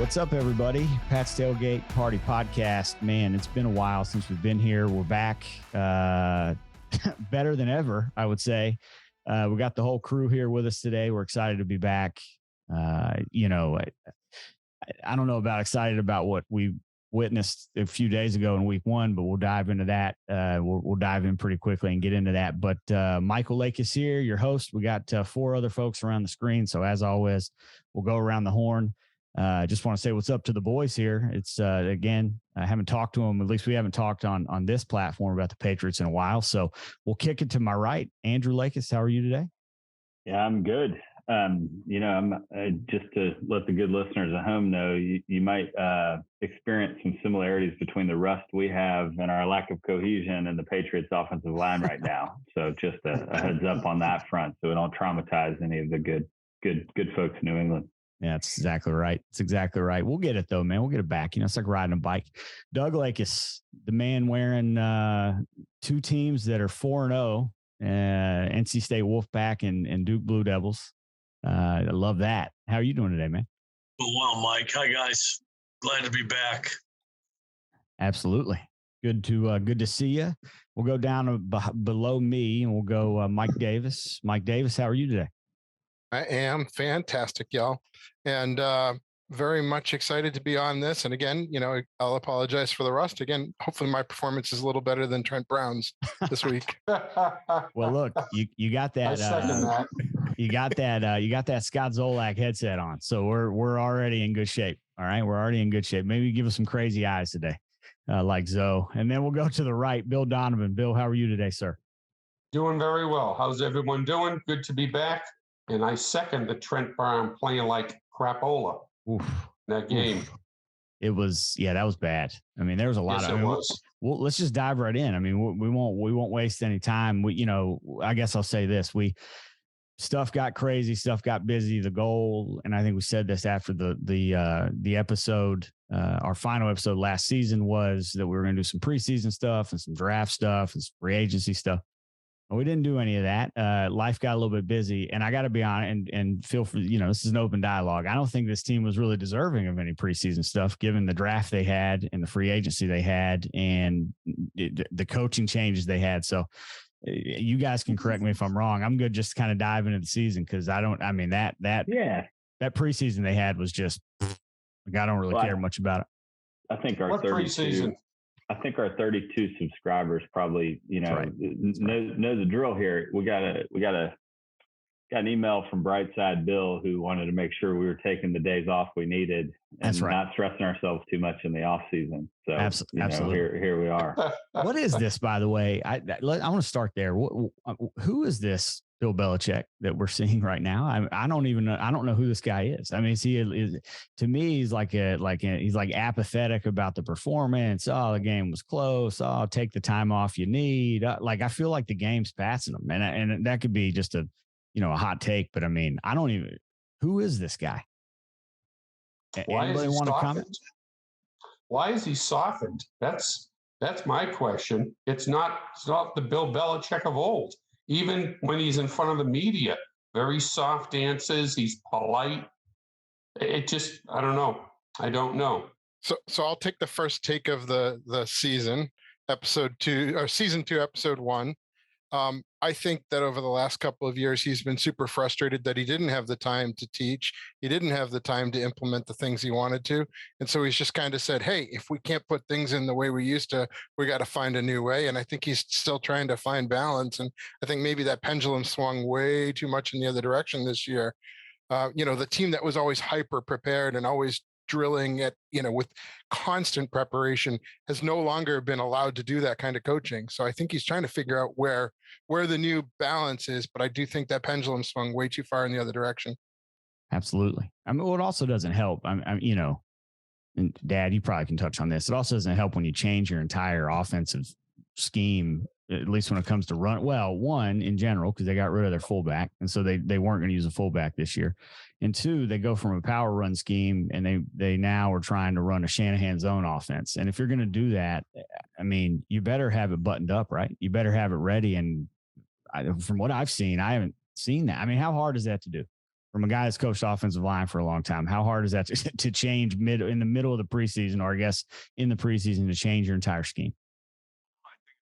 What's up, everybody? Pat's Tailgate Party Podcast. Man, it's been a while since we've been here. We're back better than ever, I would say. We got the whole crew here with us today. We're excited to be back. I don't know about excited about what we witnessed a few days ago in week one, but we'll dive into that. We'll dive in pretty quickly and get into that. But Michael Lake is here, your host. We got four other folks around the screen. So as always, we'll go around the horn. Just want to say what's up to the boys here. It's again, I haven't talked to them. At least we haven't talked on this platform about the Patriots in a while. So we'll kick it to my right. Andrew Lakis, how are you today? Yeah, I'm good. I'm just to let the good listeners at home know, you might experience some similarities between the rust we have and our lack of cohesion and the Patriots offensive line right now. So just a heads up on that front, so we don't traumatize any of the good folks in New England. Yeah, that's exactly right. It's exactly right. We'll get it though, man. We'll get it back. It's like riding a bike. Doug Lakis, the man wearing two teams that are 4-0, NC State Wolfpack and Duke Blue Devils. I love that. How are you doing today, man? Well, Mike. Hi, guys. Glad to be back. Absolutely. Good to see you. We'll go down below me and we'll go Mike Davis. Mike Davis, how are you today? I am fantastic, y'all. And very much excited to be on this. And again, I'll apologize for the rust. Again, hopefully my performance is a little better than Trent Brown's this week. Well, look, you got that. You got that Scott Zolak headset on. So we're already in good shape. All right. We're already in good shape. Maybe give us some crazy eyes today, like Zoe. And then we'll go to the right. Bill Donovan. Bill, how are you today, sir? Doing very well. How's everyone doing? Good to be back. And I second the Trent Brown playing like crapola. Oof. That game. Oof. It was, that was bad. I mean, there was a lot well, let's just dive right in. I mean, we won't waste any time. I guess I'll say this. Stuff got crazy, stuff got busy. The goal, and I think we said this after the episode, our final episode last season, was that we were going to do some preseason stuff and some draft stuff and some free agency stuff. We didn't do any of that. Life got a little bit busy, and I got to be honest and feel for, this is an open dialogue. I don't think this team was really deserving of any preseason stuff, given the draft they had and the free agency they had and the coaching changes they had. So you guys can correct me if I'm wrong. I'm good just kind of dive into the season because that preseason they had was just, I don't really care much about it. I think our preseason. I think our 32 subscribers probably, know the drill here. We got an email from Brightside Bill who wanted to make sure we were taking the days off we needed and not stressing ourselves too much in the off season. So absolutely, here we are. What is this, by the way? I want to start there. Who is this Bill Belichick that we're seeing right now? I don't even know. I don't know who this guy is. I mean, to me, he's he's like apathetic about the performance. Oh, the game was close. Oh, take the time off you need. I feel like the game's passing him, and that could be just a hot take. But I mean, who is this guy? Anybody want to comment? Why is he softened? That's my question. It's not the Bill Belichick of old. Even when he's in front of the media, very soft answers. He's polite. It just, I don't know. I don't know. So I'll take the first take of the season, episode 2 or season 2, episode 1. I think that over the last couple of years, he's been super frustrated that he didn't have the time to teach. He didn't have the time to implement the things he wanted to. And so he's just kind of said, hey, if we can't put things in the way we used to, we got to find a new way. And I think he's still trying to find balance. And I think maybe that pendulum swung way too much in the other direction this year. The team that was always hyper prepared and always drilling at, with constant preparation has no longer been allowed to do that kind of coaching. So I think he's trying to figure out where the new balance is, but I do think that pendulum swung way too far in the other direction. Absolutely. I mean, well, it also doesn't help. And Dad, you probably can touch on this. It also doesn't help when you change your entire offensive scheme, at least when it comes to run. Well, one, in general, because they got rid of their fullback. And so they weren't going to use a fullback this year. And two, they go from a power run scheme and they now are trying to run a Shanahan zone offense. And if you're going to do that, I mean, you better have it buttoned up, right? You better have it ready. And from what I've seen, I haven't seen that. I mean, how hard is that to do? from a guy that's coached offensive line for a long time, how hard is that to change in the middle of the preseason, or I guess in the preseason, to change your entire scheme?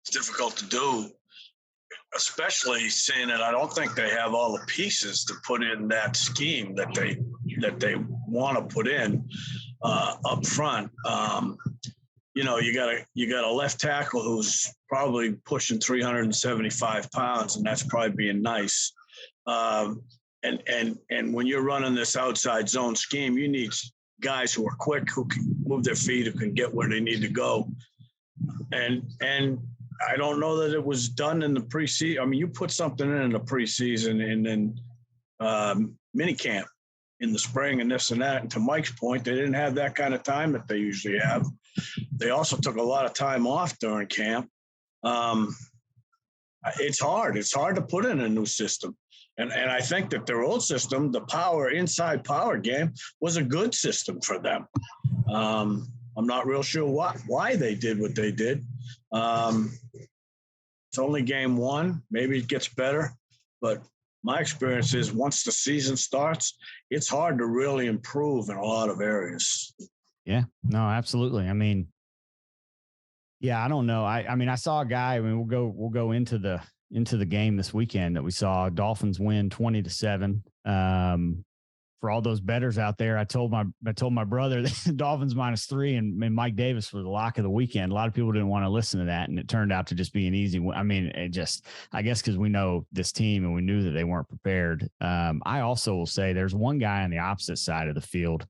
It's difficult to do, especially seeing that I don't think they have all the pieces to put in that scheme that they want to put in up front. You got a left tackle who's probably pushing 375 pounds, and that's probably being nice. And when you're running this outside zone scheme, you need guys who are quick, who can move their feet, who can get where they need to go. And I don't know that it was done in the preseason. I mean, you put something in the preseason and then minicamp in the spring and this and that. And to Mike's point, they didn't have that kind of time that they usually have. They also took a lot of time off during camp. It's hard. It's hard to put in a new system. And I think that their old system, the inside power game, was a good system for them. I'm not real sure why they did what they did. It's only game one. Maybe it gets better. But my experience is once the season starts, it's hard to really improve in a lot of areas. Yeah, no, absolutely. I mean, yeah, I don't know. I mean, I saw a guy. I mean, we'll go into the game this weekend that we saw. Dolphins win 20-7. For all those bettors out there, I told my brother that Dolphins -3 and Mike Davis was the lock of the weekend. A lot of people didn't want to listen to that, and it turned out to just be an easy one. I mean, I guess because we know this team and we knew that they weren't prepared. I also will say there's one guy on the opposite side of the field,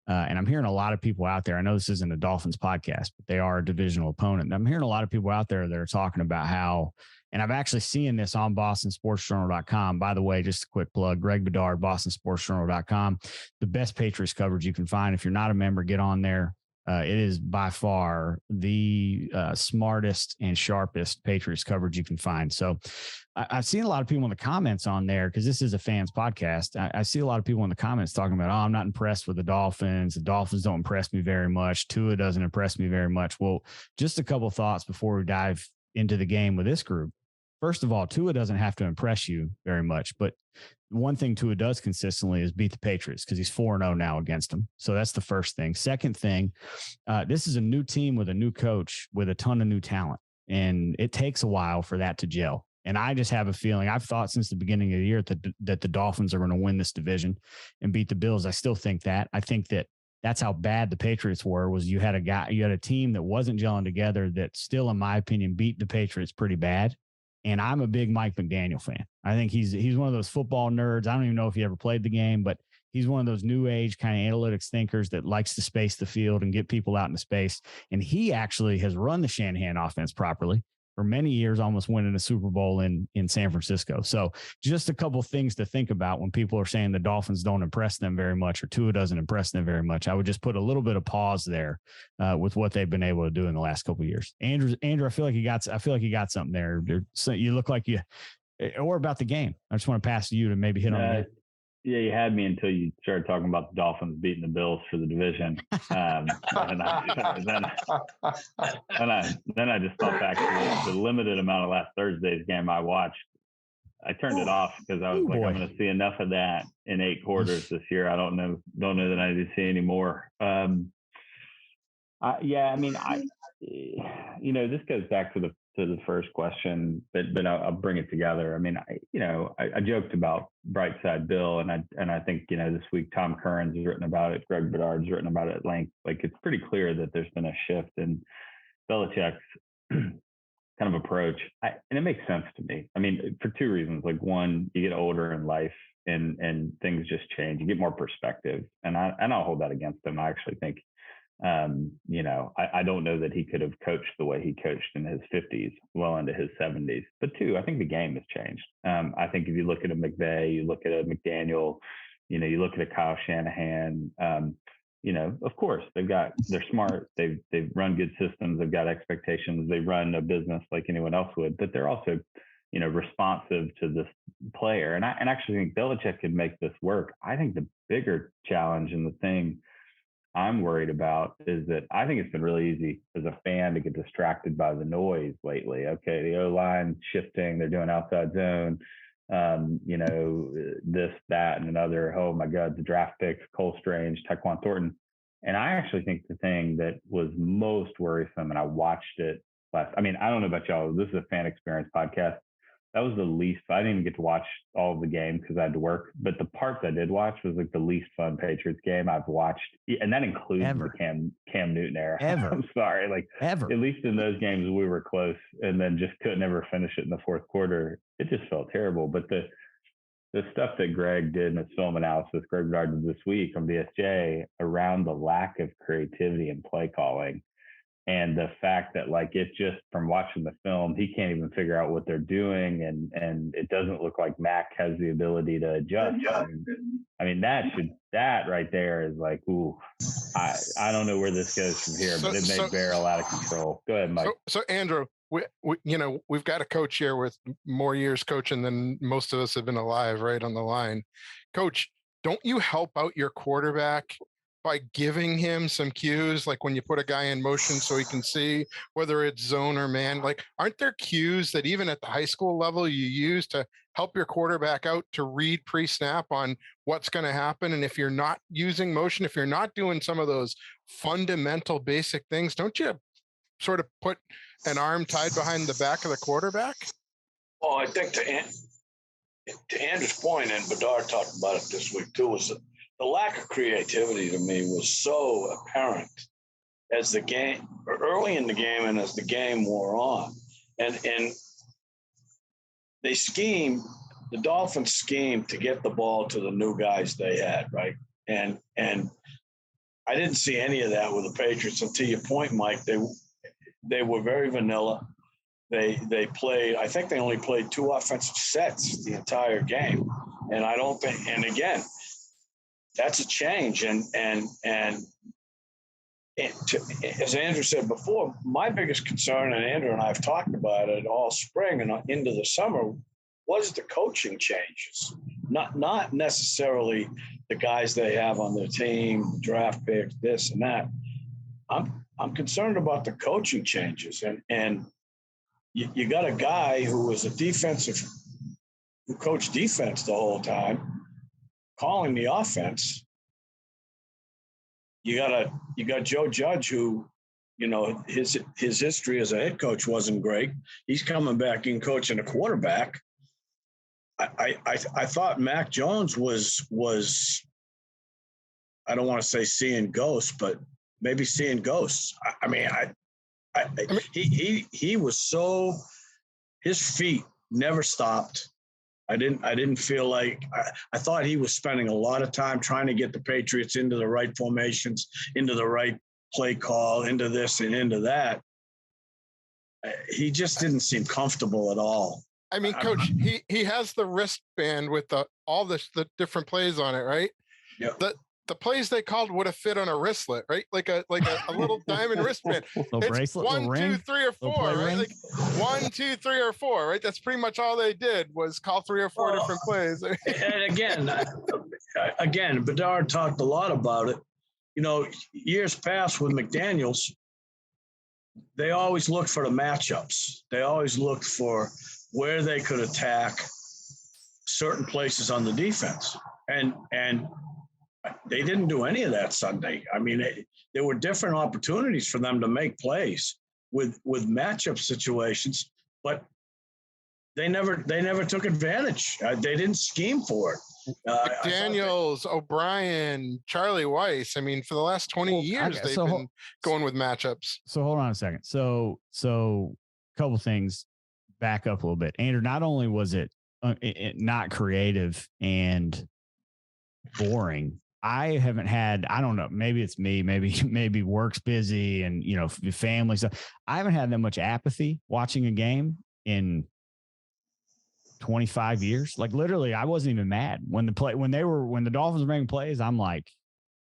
and I'm hearing a lot of people out there. I know this isn't a Dolphins podcast, but they are a divisional opponent. I'm hearing a lot of people out there that are talking about how, and I've actually seen this on BostonSportsJournal.com. By the way, just a quick plug, Greg Bedard, BostonSportsJournal.com, the best Patriots coverage you can find. If you're not a member, get on there. It is by far the smartest and sharpest Patriots coverage you can find. So I've seen a lot of people in the comments on there, because this is a fans podcast. I see a lot of people in the comments talking about, I'm not impressed with the Dolphins. The Dolphins don't impress me very much. Tua doesn't impress me very much. Well, just a couple thoughts before we dive into the game with this group. First of all, Tua doesn't have to impress you very much, but one thing Tua does consistently is beat the Patriots, because he's 4-0 now against them. So that's the first thing. Second thing, this is a new team with a new coach with a ton of new talent, and it takes a while for that to gel. And I just have a feeling, I've thought since the beginning of the year that the Dolphins are going to win this division and beat the Bills. I still think that. I think that that's how bad the Patriots were. Was you had a team that wasn't gelling together that still, in my opinion, beat the Patriots pretty bad. And I'm a big Mike McDaniel fan. I think he's one of those football nerds. I don't even know if he ever played the game, but he's one of those new age kind of analytics thinkers that likes to space the field and get people out into space. And he actually has run the Shanahan offense properly for many years, almost winning a Super Bowl in San Francisco. So just a couple things to think about when people are saying the Dolphins don't impress them very much, or Tua doesn't impress them very much. I would just put a little bit of pause there with what they've been able to do in the last couple of years. Andrew, I feel like you got something there. So you look like or about the game. I just want to pass to you to maybe hit on it. Yeah, you had me until you started talking about the Dolphins beating the Bills for the division. Then I just thought back to the limited amount of last Thursday's game I watched. I turned it off because I was I'm going to see enough of that in 8 quarters this year. I don't know that I need to see any more. This goes back to the first question, but I'll bring it together. I mean, I joked about Brightside Bill, and I think this week Tom Curran's written about it, Greg Bedard's written about it at length. Like, it's pretty clear that there's been a shift in Belichick's kind of approach, and it makes sense to me. I mean, for 2 reasons. Like, one, you get older in life, and things just change. You get more perspective, and I'll hold that against him. I actually think. I don't know that he could have coached the way he coached in his 50s, well into his 70s. But 2, I think the game has changed. I think if you look at a McVay, you look at a McDaniel, you look at a Kyle Shanahan, of course they're smart. They've run good systems. They've got expectations. They run a business like anyone else would, but they're also, responsive to this player. And I actually think Belichick could make this work. I think the bigger challenge and the thing I'm worried about is that I think it's been really easy as a fan to get distracted by the noise lately. Okay, the O-line shifting, they're doing outside zone, this, that, and another. Oh my God, the draft picks, Cole Strange, Tyquan Thornton. And I actually think the thing that was most worrisome, and I watched it I don't know about y'all, this is a fan experience podcast. That was the least, I didn't even get to watch all of the games because I had to work, but the parts I did watch was like the least fun Patriots game I've watched. And that includes the Cam Newton era. I'm sorry. At least in those games, we were close and then just couldn't ever finish it in the fourth quarter. It just felt terrible. But the stuff that Greg did in his film analysis, Greg Bernard did this week on BSJ around the lack of creativity in play calling. And the fact that it just from watching the film, he can't even figure out what they're doing. And it doesn't look like Mac has the ability to adjust. That right there is ooh, I don't know where this goes from here, but it may bear a lot of control. Go ahead, Mike. So Andrew, we've got a coach here with more years coaching than most of us have been alive, right on the line. Coach, don't you help out your quarterback by giving him some cues, like when you put a guy in motion so he can see whether it's zone or man? Aren't there cues that even at the high school level you use to help your quarterback out to read pre-snap on what's going to happen? And if you're not using motion, if you're not doing some of those fundamental basic things, don't you sort of put an arm tied behind the back of the quarterback? Well, I think to Andrew's point, and Bedard talked about it this week too, was the lack of creativity to me was so apparent as the game, early in the game and as the game wore on. And the Dolphins schemed to get the ball to the new guys they had, right? And I didn't see any of that with the Patriots. And to your point, Mike, they were very vanilla. They played, I think they only played 2 offensive sets the entire game. And I don't think, and again, that's a change. And as Andrew said before, my biggest concern, and Andrew and I have talked about it all spring and into the summer, was the coaching changes. Not necessarily the guys they have on their team, draft picks, this and that. I'm concerned about the coaching changes. And you got a guy who was who coached defense the whole time, calling the offense. You got Joe Judge, who, his history as a head coach wasn't great. He's coming back in coaching a quarterback. I thought Mac Jones was I don't want to say seeing ghosts, but maybe seeing ghosts. He was so, his feet never stopped. I didn't feel like, I thought he was spending a lot of time trying to get the Patriots into the right formations, into the right play call, into this and into that. He just didn't seem comfortable at all. Coach, he has the wristband with all the different plays on it, right? Yeah. The plays they called would have fit on a wristlet, right? Like a little diamond wristband. Little it's bracelet, 1, 2, 3, or 4, right? Ring. 1, 2, 3, or 4, right? That's pretty much all they did was call 3 or 4 different plays. And again, Bedard talked a lot about it. Years past with McDaniels, they always looked for the matchups. They always looked for where they could attack certain places on the defense. And they didn't do any of that Sunday. There were different opportunities for them to make plays with matchup situations, but they never took advantage. They didn't scheme for it. McDaniels, O'Brien, Charlie Weiss. For the last 20 years, they've been going with matchups. So hold on a second. So a couple things, back up a little bit. Andrew, not only was it not creative and boring, I haven't had, I don't know, maybe it's me, maybe work's busy and, family stuff. I haven't had that much apathy watching a game in 25 years. Literally, I wasn't even mad when the Dolphins were making plays. I'm like,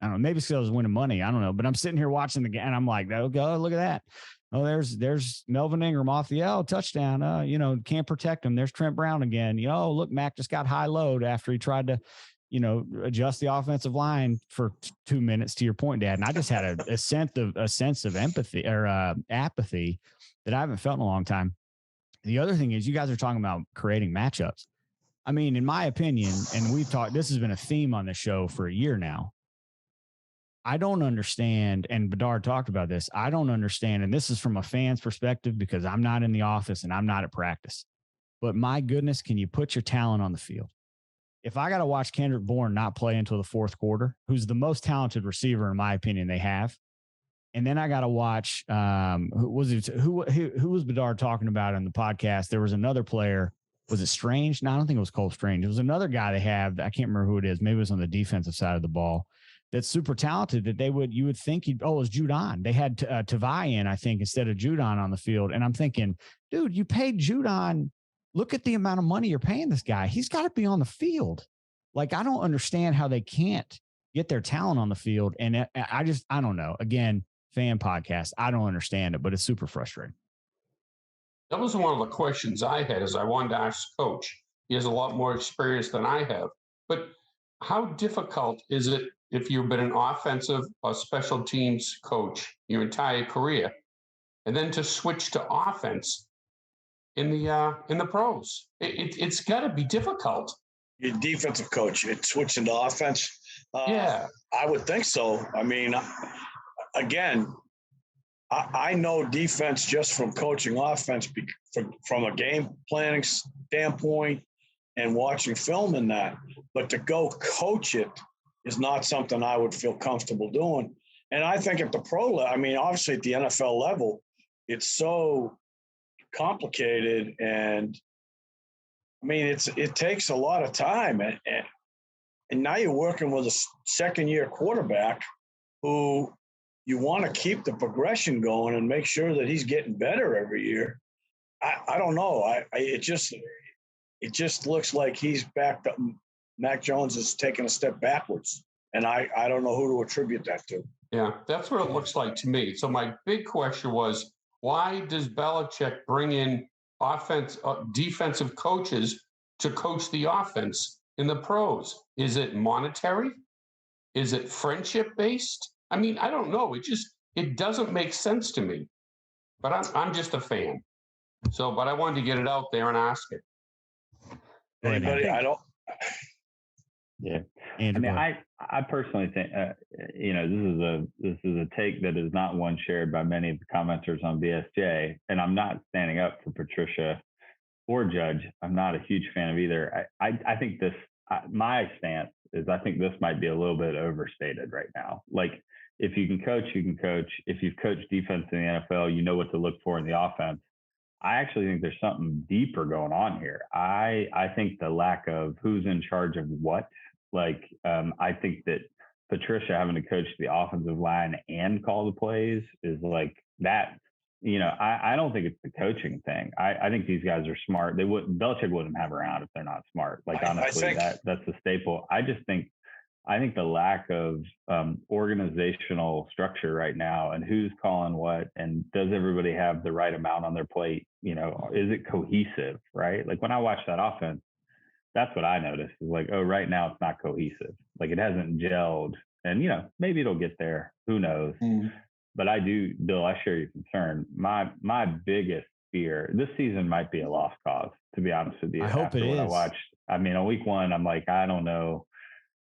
I don't know, maybe because I was winning money. I don't know, but I'm sitting here watching the game and I'm like, oh God, look at that. Oh, there's Melvin Ingram off the touchdown. Can't protect him. There's Trent Brown again. Look, Mac just got high load after he tried to, adjust the offensive line for 2 minutes, to your point, Dad. And I just had a sense of empathy or apathy that I haven't felt in a long time. The other thing is, you guys are talking about creating matchups. I mean, in my opinion, and we've talked, this has been a theme on the show for a year now. I don't understand, and Bedard talked about this. I don't understand, and this is from a fan's perspective because I'm not in the office and I'm not at practice. But my goodness, can you put your talent on the field? If I got to watch Kendrick Bourne not play until the fourth quarter, who's the most talented receiver, in my opinion, they have, and then I got to watch who was Bedard talking about in the podcast? There was another player. Was it Strange? No, I don't think it was Cole Strange. It was another guy they have. I can't remember who it is. Maybe it was on the defensive side of the ball. That's super talented that you would think it was Judon. They had Tavai in, I think, instead of Judon on the field. And I'm thinking, dude, you paid Judon. Look at the amount of money you're paying this guy. He's got to be on the field. Like, I don't understand how they can't get their talent on the field. And I don't know. Again, fan podcast. I don't understand it, but it's super frustrating. That was one of the questions I had as I wanted to ask Coach. He has a lot more experience than I have. But how difficult is it if you've been an offensive or special teams coach your entire career, and then to switch to offense in the pros? It's got to be difficult. Your defensive coach, it switched into offense. Yeah, I would think so. I mean, again, I know defense just from coaching offense from a game planning standpoint and watching film in that. But to go coach it is not something I would feel comfortable doing. And I think at the pro level, I mean, obviously at the NFL level, it's so complicated. And I mean, it takes a lot of time. And now you're working with a second-year quarterback who you want to keep the progression going and make sure that he's getting better every year. I don't know. It just looks like he's backed up. Mac Jones is taking a step backwards, and I don't know who to attribute that to. Yeah, that's what it looks like to me. So my big question was, why does Belichick bring in defensive coaches to coach the offense in the pros? Is it monetary? Is it friendship based? I mean, I don't know. It doesn't make sense to me. But I'm just a fan. So, but I wanted to get it out there and ask it. Anybody? I don't. Yeah, I mean, I personally think this is a take that is not one shared by many of the commenters on BSJ, and I'm not standing up for Patricia or Judge. I'm not a huge fan of either. I think my stance is I think this might be a little bit overstated right now. Like, if you can coach, you can coach. If you've coached defense in the NFL, you know what to look for in the offense. I actually think there's something deeper going on here. I think the lack of who's in charge of what. I think that Patricia having to coach the offensive line and call the plays is like that. I don't think it's the coaching thing. I think these guys are smart. Belichick wouldn't have around if they're not smart. Honestly, that's the staple. I think the lack of organizational structure right now and who's calling what and does everybody have the right amount on their plate? Is it cohesive, right? Like when I watch that offense, that's what I noticed is like, oh, right now it's not cohesive. Like it hasn't gelled and, maybe it'll get there. Who knows? Mm. But Bill, I share your concern. My biggest fear, this season might be a lost cause, to be honest with you. I hope it is. I watched, on week one, I'm like, I don't know.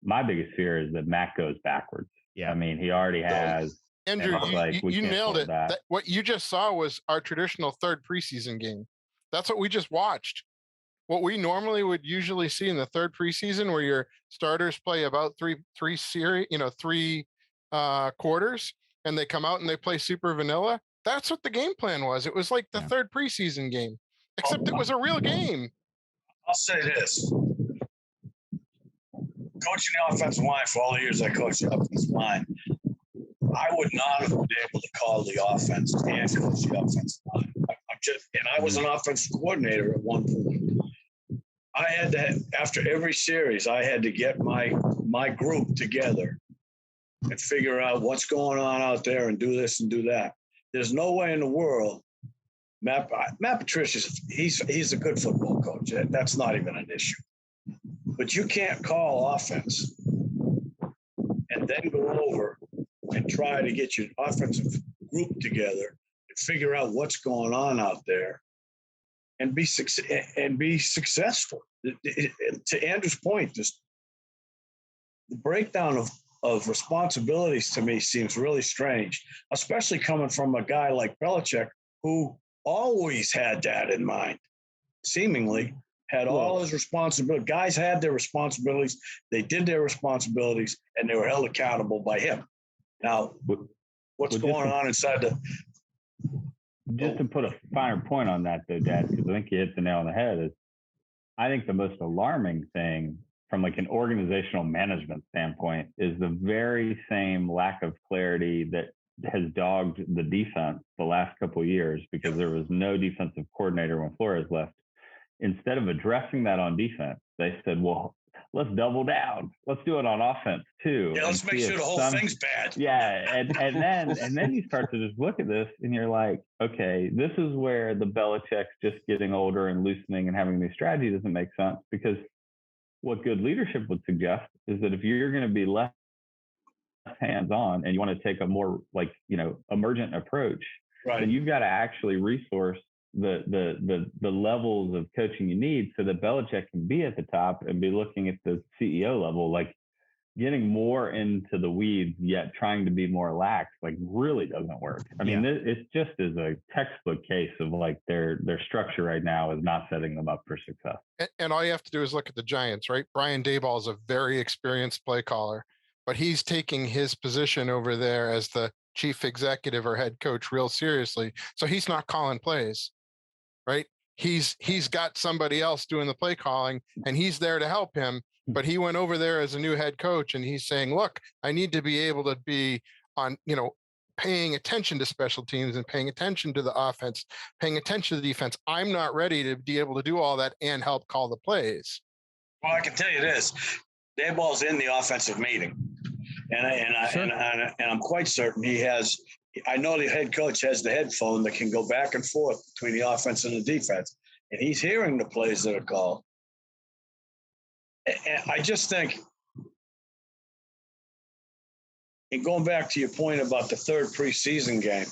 My biggest fear is that Mac goes backwards. Yeah. I mean, he already has. Andrew, you nailed it. What you just saw was our traditional third preseason game. That's what we just watched. What we normally would usually see in the third preseason, where your starters play about three quarters, and they come out and they play super vanilla. That's what the game plan was. It was like the third preseason game, except it was a real game. I'll say this. Coaching the offensive line for all the years I coached the offensive line, I would not have been able to call the offense and coach the offensive line. I was an offensive coordinator at one point. I had to, after every series, I had to get my group together and figure out what's going on out there and do this and do that. There's no way in the world. Matt Patricia, he's a good football coach. That's not even an issue. But you can't call offense and then go over and try to get your offensive group together and figure out what's going on out there and be successful. To Andrew's point, the breakdown of responsibilities to me seems really strange, especially coming from a guy like Belichick, who always had that in mind, seemingly had all his responsibilities. Guys had their responsibilities. They did their responsibilities, and they were held accountable by him. Now, what's going on inside the... Just to put a finer point on that, though, Dad, because I think you hit the nail on the head, is I think the most alarming thing from like an organizational management standpoint is the very same lack of clarity that has dogged the defense the last couple of years, because there was no defensive coordinator when Flores left. Instead of addressing that on defense, they said, well, let's double down. Let's do it on offense too. Yeah, let's make sure the whole thing's bad. Yeah. And then you start to just look at this and you're like, okay, this is where the Belichick's just getting older and loosening and having these strategies doesn't make sense, because what good leadership would suggest is that if you're going to be less hands-on and you want to take a more like, emergent approach, right, then you've got to actually resource the levels of coaching you need so that Belichick can be at the top and be looking at the CEO level, like getting more into the weeds, yet trying to be more lax, like really doesn't work. I mean, it just is a textbook case of like their structure right now is not setting them up for success. And all you have to do is look at the Giants, right? Brian Daboll is a very experienced play caller, but he's taking his position over there as the chief executive or head coach real seriously. So he's not calling plays, right? He's got somebody else doing the play calling and he's there to help him. But he went over there as a new head coach and he's saying, look, I need to be able to be on, paying attention to special teams and paying attention to the offense, paying attention to the defense. I'm not ready to be able to do all that and help call the plays. Well, I can tell you this, Daboll's in the offensive meeting. And I'm quite certain he has. I know the head coach has the headphone that can go back and forth between the offense and the defense, and he's hearing the plays that are called. And I just think, and going back to your point about the third preseason game,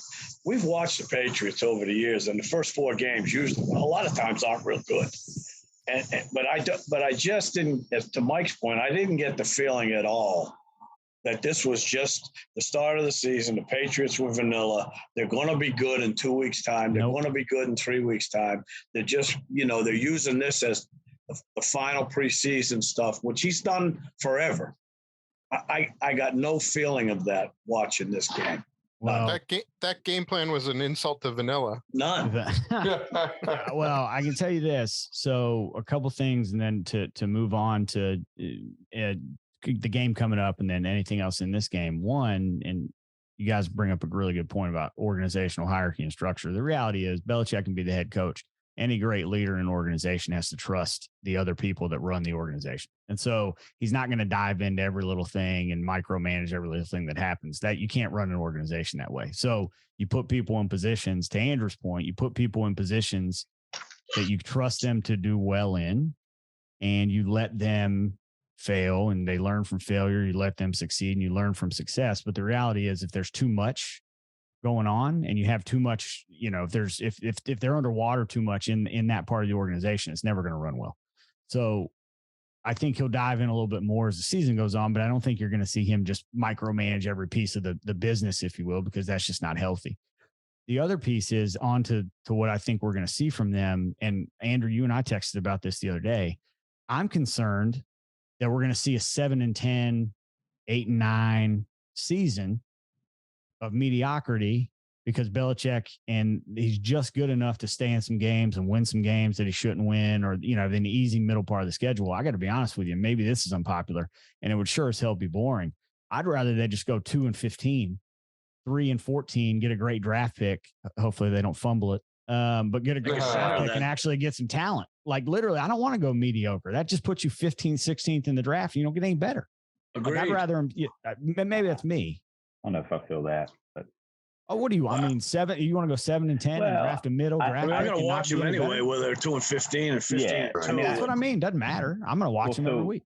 we've watched the Patriots over the years, and the first four games usually, a lot of times, aren't real good. But I just didn't, to Mike's point, I didn't get the feeling at all that this was just the start of the season. The Patriots were vanilla. They're going to be good in 2 weeks' time. They're going to be good in 3 weeks' time. They're just, they're using this as the final preseason stuff, which he's done forever. I got no feeling of that watching this game. Well, that game plan was an insult to vanilla. None. Well, I can tell you this. So a couple things, and then to move on to the game coming up and then anything else in this game. One, and you guys bring up a really good point about organizational hierarchy and structure. The reality is Belichick can be the head coach. Any great leader in an organization has to trust the other people that run the organization. And so he's not going to dive into every little thing and micromanage every little thing that happens. That you can't run an organization that way. So you put people in positions, to Andrew's point, you put people in positions that you trust them to do well in, and you let them fail and they learn from failure. You let them succeed and you learn from success. But the reality is, if there's too much going on and you have too much, if they're underwater too much in that part of the organization, it's never going to run well. So I think he'll dive in a little bit more as the season goes on, but I don't think you're going to see him just micromanage every piece of the business, if you will, because that's just not healthy. The other piece is on to what I think we're going to see from them. And Andrew, you and I texted about this the other day. I'm concerned that we're going to see a 7-10, 8-9 season of mediocrity, because Belichick, and he's just good enough to stay in some games and win some games that he shouldn't win, or, in the easy middle part of the schedule. I got to be honest with you. Maybe this is unpopular and it would sure as hell be boring. I'd rather they just go 2-15, 3-14, get a great draft pick. Hopefully they don't fumble it. But get a great draft pick and actually get some talent. Like literally, I don't want to go mediocre. That just puts you 15th, 16th in the draft. You don't get any better. Like, I'd rather, maybe that's me. I don't know if I feel that, but what do you? I mean, 7. You want to go 7-10 and draft a middle draft? I'm going to watch them anyway, whether they're 2-15 and 15. Yeah, I mean, that's what I mean. Doesn't matter. I'm going to watch them every week.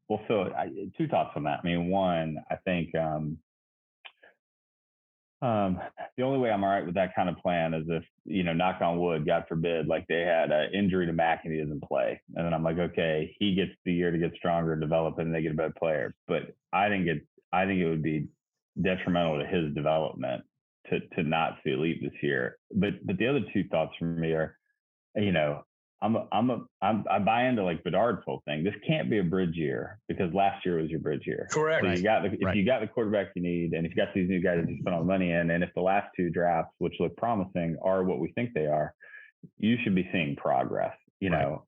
Well, so two thoughts on that. I mean, one, I think The only way I'm all right with that kind of plan is if, knock on wood, God forbid, like they had an injury to Mac and he doesn't play. And then I'm like, okay, he gets the year to get stronger, develop, and they get a better player. But I think it would be detrimental to his development to not see a leap this year. But the other two thoughts from me are, I buy into like Bedard's whole thing. This can't be a bridge year because last year was your bridge year. Correct. So if you got the quarterback you need, and if you got these new guys that you spent all the money in, and if the last two drafts, which look promising, are what we think they are, you should be seeing progress.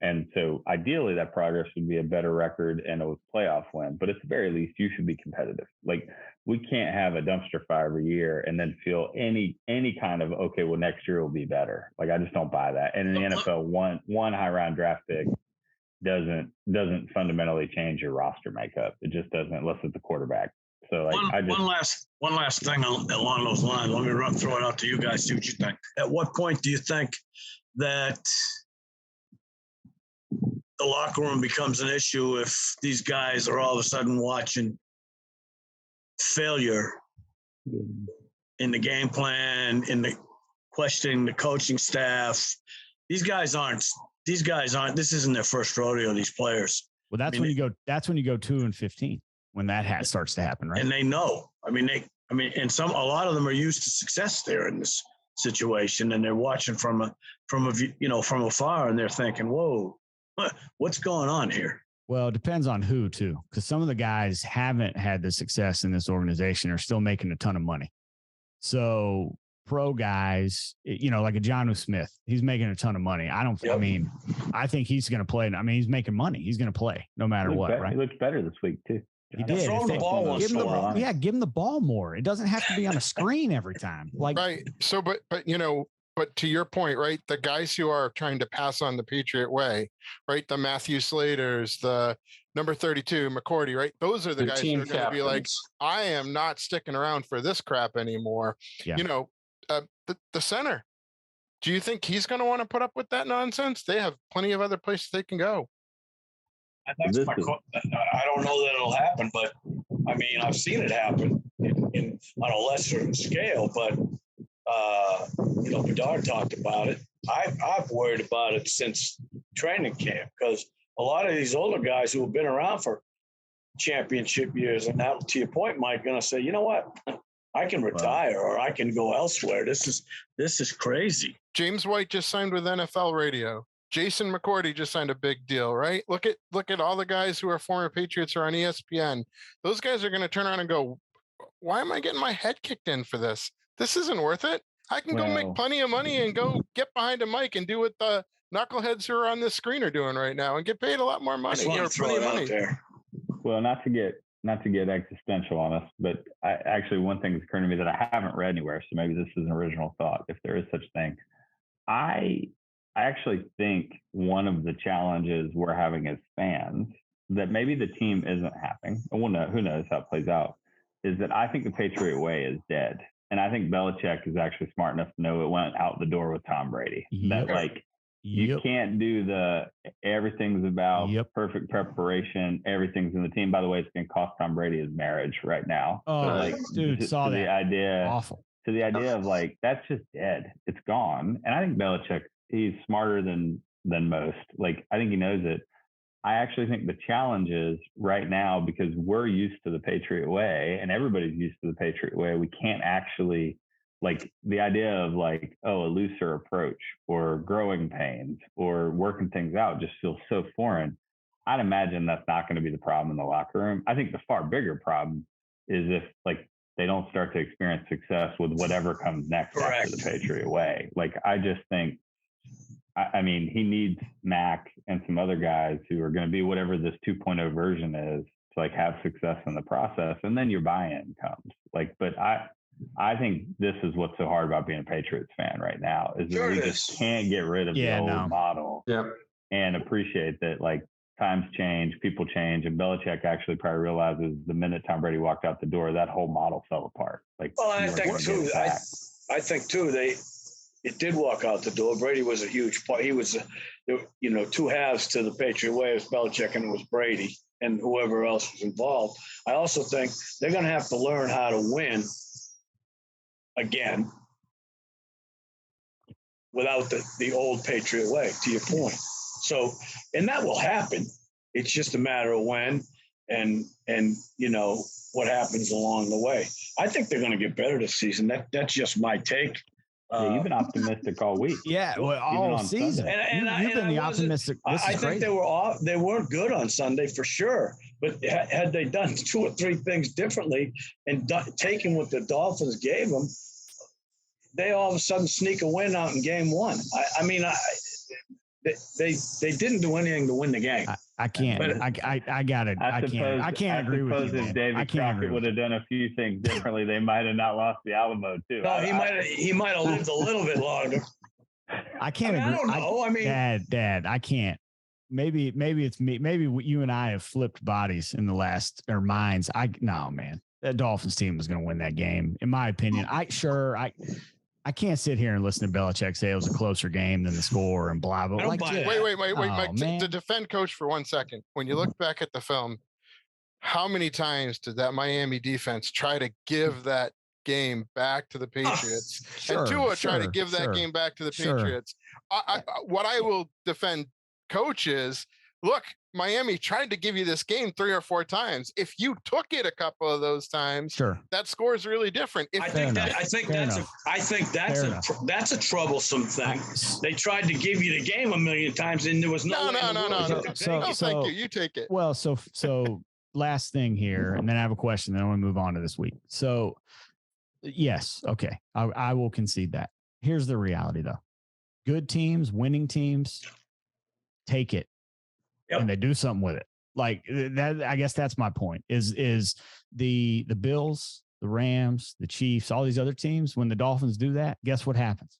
And so ideally that progress would be a better record and a playoff win, but at the very least you should be competitive. Like we can't have a dumpster fire every year and then feel any kind of, okay, well next year will be better. Like I just don't buy that. And in the NFL, one high round draft pick doesn't fundamentally change your roster makeup. It just doesn't, unless it's the quarterback. So like one last thing along those lines. Let me throw it out to you guys, see what you think. At what point do you think that the locker room becomes an issue if these guys are all of a sudden watching failure in the game plan, in the questioning the coaching staff? These guys aren't, this isn't their first rodeo, these players. Well, that's when you go 2-15, when that starts to happen, right? And they know, and a lot of them are used to success there in this situation, and they're watching from afar, and they're thinking, whoa, what's going on here? Well, it depends on who too, because some of the guys haven't had the success in this organization, are still making a ton of money. So pro guys, like a Jonnu Smith, he's making a ton of money. I think he's going to play. He's making money. He's going to play no matter what, right? He looks better this week too. He did. Throw the ball once in a while. Yeah, give him the ball more. It doesn't have to be on a screen every time. Right. So, but to your point, right, the guys who are trying to pass on the Patriot way, right, the Matthew Slaters, the number 32, McCourty, right, those are the guys who are going to be like, I am not sticking around for this crap anymore. Yeah. The center, do you think he's going to want to put up with that nonsense? They have plenty of other places they can go. That's I don't know that it'll happen, but I've seen it happen on a lesser scale, but Bedard talked about it. I've worried about it since training camp, because a lot of these older guys who have been around for championship years, and now to your point, Mike, going to say, you know what, I can retire or I can go elsewhere. This is crazy. James White just signed with NFL Radio. Jason McCourty just signed a big deal, right? Look at all the guys who are former Patriots or on ESPN. Those guys are going to turn around and go, why am I getting my head kicked in for this? This isn't worth it. I can go make plenty of money and go get behind a mic and do what the knuckleheads who are on this screen are doing right now and get paid a lot more money. Plenty of money there. Well, not to get existential on us, but one thing that's occurring to me that I haven't read anywhere, so maybe this is an original thought, if there is such thing. I actually think one of the challenges we're having as fans, that maybe the team isn't having, and who knows how it plays out, is that I think the Patriot way is dead. And I think Belichick is actually smart enough to know it went out the door with Tom Brady. Yep. That you can't do everything's about perfect preparation. Everything's in the team. By the way, it's going to cost Tom Brady his marriage right now. Oh, dude, saw that. The idea, awful. To the idea of that's just dead. It's gone. And I think Belichick, he's smarter than most. I think he knows it. I actually think the challenge is right now, because we're used to the Patriot way and everybody's used to the Patriot way, we can't actually, the idea of a looser approach or growing pains or working things out just feels so foreign. I'd imagine that's not going to be the problem in the locker room. I think the far bigger problem is if they don't start to experience success with whatever comes next. Correct. After the Patriot way. I just think, he needs Mac and some other guys who are going to be whatever this 2.0 version is to have success in the process. And then your buy-in comes. But I think this is what's so hard about being a Patriots fan right now is that we just can't get rid of the old model and appreciate that times change, people change. And Belichick actually probably realizes the minute Tom Brady walked out the door, that whole model fell apart. I think too, it did walk out the door. Brady was a huge part. He was, two halves to the Patriot way. It was Belichick and it was Brady and whoever else was involved. I also think they're going to have to learn how to win again without the old Patriot way, to your point. So, and that will happen. It's just a matter of when and what happens along the way. I think they're going to get better this season. That's just my take. You've been optimistic all week. Yeah, well, all season. You've been the optimistic. I think they weren't good on Sunday for sure. But had they done 2 or 3 things differently and taken what the Dolphins gave them, they all of a sudden sneak a win out in game 1. They didn't do anything to win the game. I can't. But I got it. I can't agree with you. If David Crockett would have done a few things differently, they might have not lost the Alamo too. No, he might have lived a little bit longer. I can't agree. I don't know. Dad, I can't. Maybe it's me. Maybe you and I have flipped bodies in the last or minds. No, man. That Dolphins team was going to win that game, in my opinion. I can't sit here and listen to Belichick say it was a closer game than the score and blah, blah. Wait, Mike, to defend Coach for 1 second. When you look back at the film, how many times did that Miami defense try to give that game back to the Patriots? And Tua tried to give that game back to the Patriots. What I will defend Coach is, look, Miami tried to give you this game 3 or 4 times. If you took it a couple of those times, that score is really different. I think that's a troublesome thing. They tried to give you the game 1,000,000 times, and there was no. Thank you. You take it. Well, so last thing here, and then I have a question. Then I want to move on to this week. So, yes, okay, I will concede that. Here's the reality, though: good teams, winning teams, take it. Yep. And they do something with it. Like that, I guess that's my point is the Bills, the Rams, the Chiefs, all these other teams, when the Dolphins do that, guess what happens?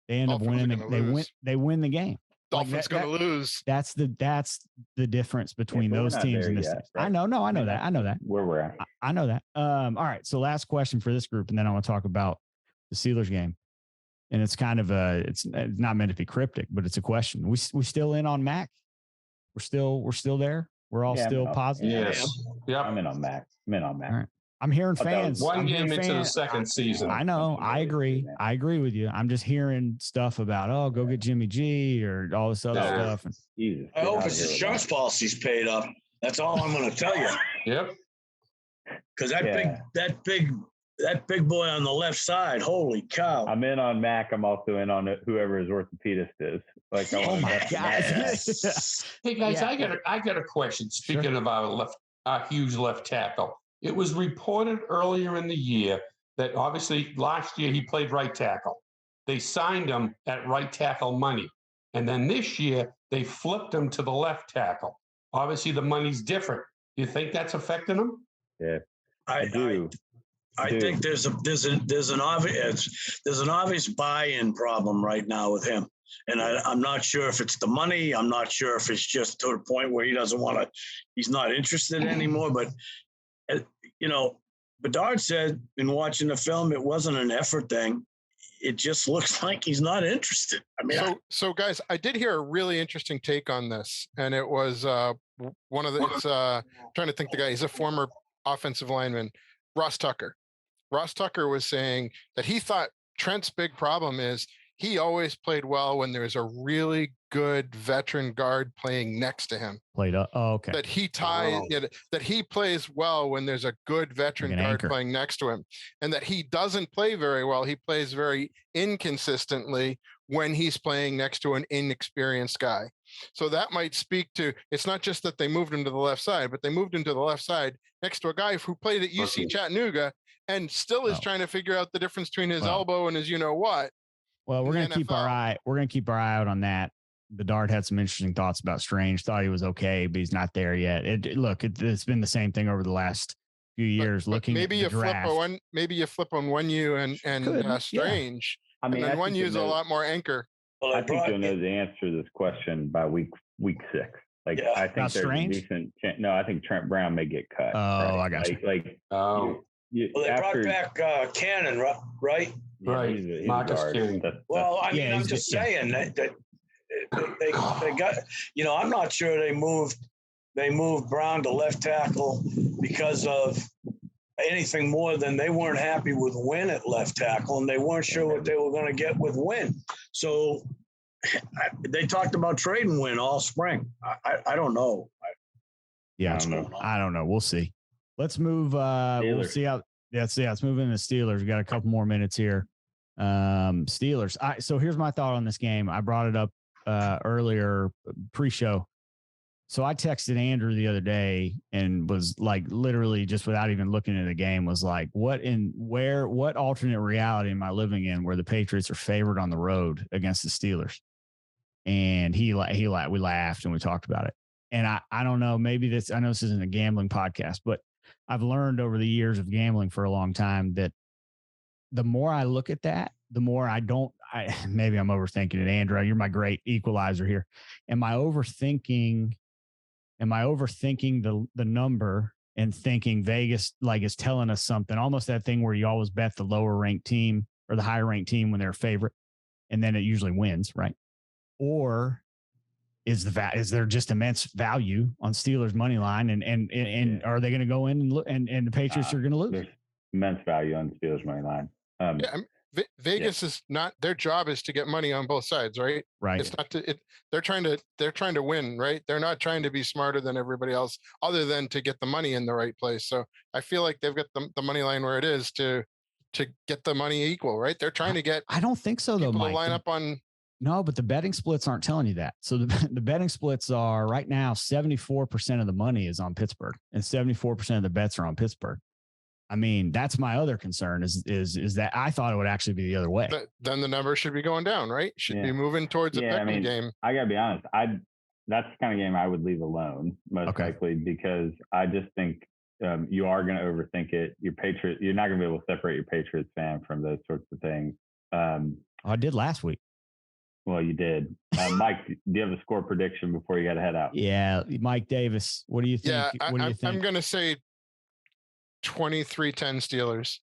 They end up winning. They win the game. Dolphins going to lose. That's the difference between those teams and this. Right? I know that. Where we're at. I know that. All right. So last question for this group, and then I want to talk about the Steelers game. And it's kind of it's not meant to be cryptic, but it's a question. We still in on Mac? We're still there. We're all still positive. Yes. Yeah. I'm in on Mac. All right. I'm hearing fans. One game into the second season. I know. I agree. I agree with you. I'm just hearing stuff about, go get Jimmy G or all this other stuff. And I hope his insurance policy's paid up. That's all I'm going to tell you. Yep. Because that big boy on the left side, holy cow. I'm in on Mac. I'm also in on whoever his orthopedist is. Like, oh my God. Hey guys, I got a question. Speaking of our huge left tackle, it was reported earlier in the year that obviously last year he played right tackle. They signed him at right tackle money, and then this year they flipped him to the left tackle. Obviously, the money's different. Do you think that's affecting him? Yeah, I do. I think there's an obvious buy-in problem right now with him. And I'm not sure if it's the money. I'm not sure if it's just to the point where he's not interested anymore. But, Bedard said in watching the film, it wasn't an effort thing. It just looks like he's not interested. I mean, so guys, I did hear a really interesting take on this. And it was one of the, trying to think the guy, he's a former offensive lineman, Ross Tucker. Ross Tucker was saying that he thought Trent's big problem is he always played well when there's a really good veteran guard playing next to him. Played up. Oh, okay. That he plays well when there's a good veteran guard playing next to him, and that he doesn't play very well. He plays very inconsistently when he's playing next to an inexperienced guy. So that might speak to, it's not just that they moved him to the left side, but they moved him to the left side next to a guy who played at UC Chattanooga and still is trying to figure out the difference between his elbow and his what. Well, we're going to keep our eye out on that. Bedard had some interesting thoughts about Strange. Thought he was okay, but he's not there yet. It's been the same thing over the last few years. Looking maybe at the draft. Maybe you flip on Onyu and Strange. Yeah. I mean, and Onyu's a lot more anchor. Well, I think you'll know the answer to this question by week 6. I think there's a decent chance. No, I think Trent Brown may get cut. Oh, right? I got you. They brought back Cannon, right? Right. He's Marcus Cannon. I'm just saying that they got. I'm not sure they moved Brown to left tackle because of anything more than they weren't happy with Wynn at left tackle, and they weren't sure what they were going to get with Wynn. So they talked about trading Wynn all spring. I don't know. I don't know. We'll see. Let's move. We'll see how. Let's move into the Steelers. We got a couple more minutes here. Steelers. So here's my thought on this game. I brought it up earlier pre-show. So I texted Andrew the other day and was like, literally just without even looking at the game, was like, what alternate reality am I living in where the Patriots are favored on the road against the Steelers? And we laughed and we talked about it. And I don't know, maybe I know this isn't a gambling podcast, but I've learned over the years of gambling for a long time that the more I look at that, the more maybe I'm overthinking it. Andrew, you're my great equalizer here. Am I overthinking the number and thinking Vegas is telling us something, almost that thing where you always bet the lower ranked team or the higher ranked team when they're a favorite, and then it usually wins, right? Or is there just immense value on Steelers money line, and are they going to go in and look, and the Patriots are going to lose? There's immense value on Steelers money line. Vegas is not, their job is to get money on both sides, right? Right. It's not they're trying to win, right? They're not trying to be smarter than everybody else other than to get the money in the right place. So I feel like they've got the money line where it is to get the money equal, right? They're trying to get. I don't think so though, Mike. Line up on. No, but the betting splits aren't telling you that. So the betting splits are right now 74% of the money is on Pittsburgh and 74% of the bets are on Pittsburgh. I mean, that's my other concern is that I thought it would actually be the other way. Then the number should be going down, right? Should be moving towards a betting game. I gotta be honest. That's the kind of game I would leave alone most likely, because I just think you are going to overthink it. You're not going to be able to separate your Patriots fan from those sorts of things. I did last week. Well, you did. Mike, do you have a score prediction before you got to head out? Yeah. Mike Davis, what do you think? Yeah, I'm going to say 23-10 Steelers.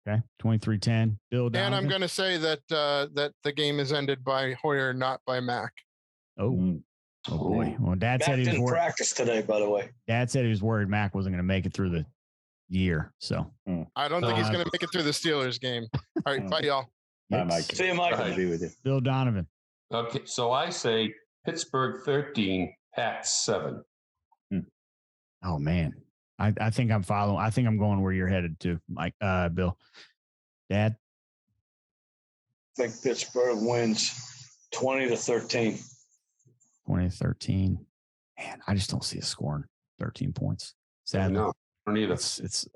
Okay. 23-10. Bill Donovan. And I'm going to say that the game is ended by Hoyer, not by Mack. Oh boy. Well, Dad said he was didn't practice today, by the way. Dad said he was worried Mack wasn't going to make it through the year. So I don't think he's going to make it through the Steelers game. All right. Bye, y'all. Bye, Mike. See you, Mike. I'll be with you. Bill Donovan. Okay, so I say Pittsburgh 13, Pats 7. Oh man, I think I'm following. I think I'm going where you're headed to, Mike. Bill. Dad. I think Pittsburgh wins 20-13. 20-13. Man, I just don't see us scoring 13 points. Sadly. No. Neither. That's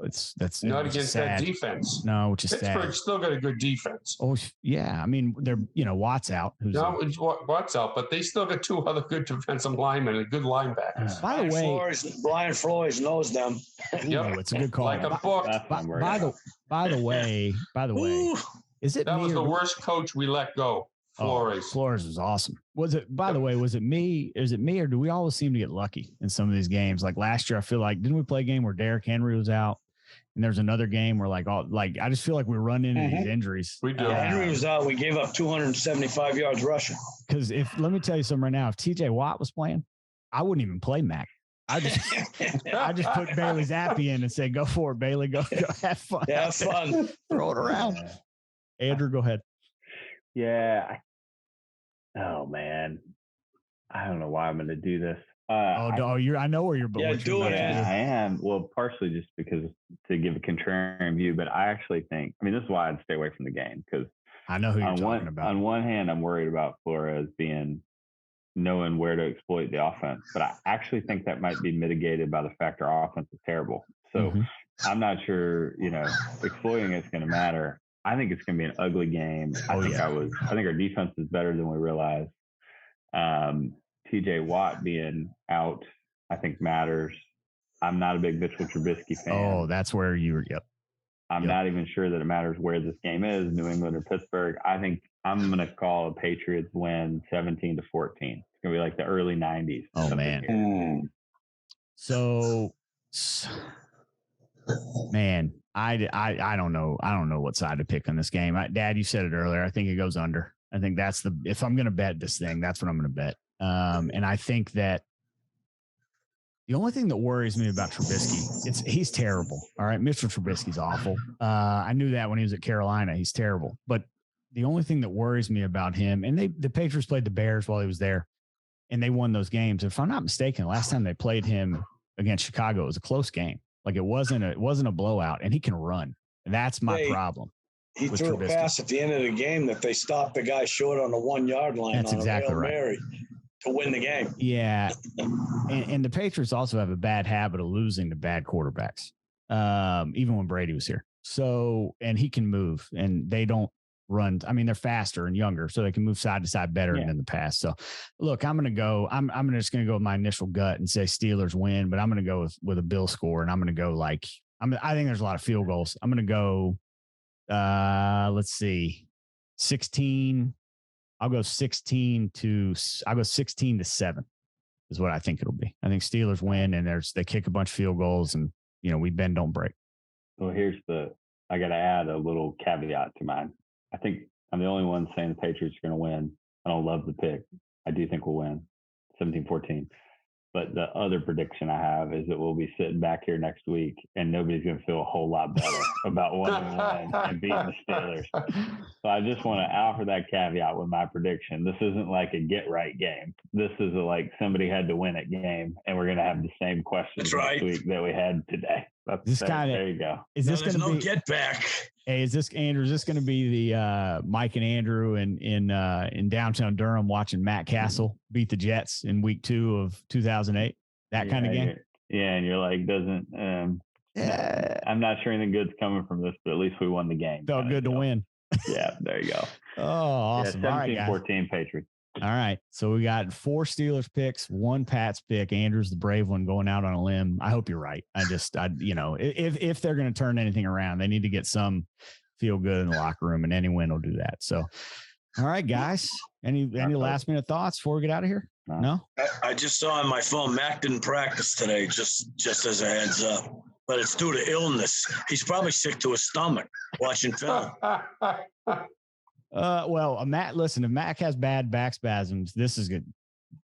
not against sad. that defense. No, which is Pittsburgh's sad. still got a good defense. Oh yeah, I mean they're Watt's out. Watt's out, but they still got two other good defensive linemen and good linebackers. By the way, Brian Flores knows them. Yep, it's a good call. Like a book. By the way, is it? That was the worst coach we let go. Flores. Flores was awesome. Was it me? Is it me, or do we always seem to get lucky in some of these games? Like last year, I feel like, didn't we play a game where Derrick Henry was out? And there's another game where I just feel like we run into these injuries. We do. Henry was out. We gave up 275 yards rushing. Because let me tell you something right now, if TJ Watt was playing, I wouldn't even play Mac. I just put Bailey Zappi in and say, go for it, Bailey. Go have fun. Yeah, have fun. Throw it around. Andrew, go ahead. Yeah. Oh man, I don't know why I'm going to do this. I know where you're. Yeah, do it. I am. Well, partially just because to give a contrarian view, but I actually think. I mean, this is why I'd stay away from the game, because I know who you're talking about. On one hand, I'm worried about Flores knowing where to exploit the offense, but I actually think that might be mitigated by the fact our offense is terrible. So I'm not sure. Exploiting it's going to matter. I think it's going to be an ugly game. I think our defense is better than we realize. TJ Watt being out, I think matters. I'm not a big Mitchell Trubisky fan. Oh, that's where yep. I'm not even sure that it matters where this game is, New England or Pittsburgh. I think I'm going to call a Patriots win 17-14. It's going to be like the early 90s. Oh, man. So, man, I don't know. I don't know what side to pick on this game. Dad, you said it earlier. I think it goes under. I think if I'm going to bet this thing, that's what I'm going to bet. And I think that The only thing that worries me about Trubisky, he's terrible. All right. Mr. Trubisky's awful. I knew that when he was at Carolina. He's terrible. But the only thing that worries me about him, and the Patriots played the Bears while he was there, and they won those games. If I'm not mistaken, last time they played him against Chicago, it was a close game. Like it wasn't a blowout, and he can run. And that's my problem. He threw Trubisky. A pass at the end of the game that they stopped the guy short on the 1 yard line. That's on exactly a Hail right. Mary to win the game. Yeah. and the Patriots also have a bad habit of losing to bad quarterbacks, even when Brady was here. So, and he can move, and they don't run. I mean, they're faster and younger, so they can move side to side better than in the past. So, look, I'm just going to go with my initial gut and say Steelers win, but I'm going to go with a Bill score, and I'm going to go I think there's a lot of field goals. I'm going to go, let's see, 16. I'll go 16 to 7 is what I think it'll be. I think Steelers win, and they kick a bunch of field goals, and we bend, don't break. Well, I got to add a little caveat to mine. I think I'm the only one saying the Patriots are going to win. I don't love the pick. I do think we'll win 17-14. But the other prediction I have is that we'll be sitting back here next week, and nobody's going to feel a whole lot better about 1-1 and beating the Steelers. So I just want to offer that caveat with my prediction. This isn't like a get right game. This is somebody had to win it game, and we're going to have the same questions next week that we had today. There you go. Is this going to be get back? Hey, is this Andrew? Is this going to be the Mike and Andrew in downtown Durham watching Matt Castle beat the Jets in week 2 of 2008? That kind of game. Yeah, and you're like, I'm not sure anything good's coming from this, but at least we won the game. Felt good to win. Yeah, there you go. Oh, awesome. Yeah, 17-14 Patriots. All right. So we got 4 Steelers picks, 1 Pats pick. Andrew's the brave one going out on a limb. I hope you're right. If they're going to turn anything around, they need to get some feel good in the locker room, and any win will do that. So, all right, guys, any last minute thoughts before we get out of here? No? I just saw on my phone, Mac didn't practice today, just as a heads up, but it's due to illness. He's probably sick to his stomach watching film. Matt, listen, if Mac has bad back spasms, this is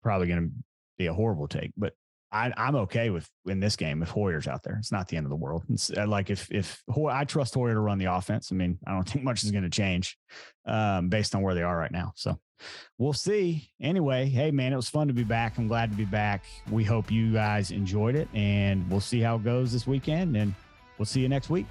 probably going to be a horrible take, but I'm okay with in this game if Hoyer's out there. It's not the end of the world. It's like if I trust Hoyer to run the offense. I mean, I don't think much is going to change based on where they are right now. So we'll see. Anyway, hey, man, it was fun to be back. I'm glad to be back. We hope you guys enjoyed it, and we'll see how it goes this weekend, and we'll see you next week.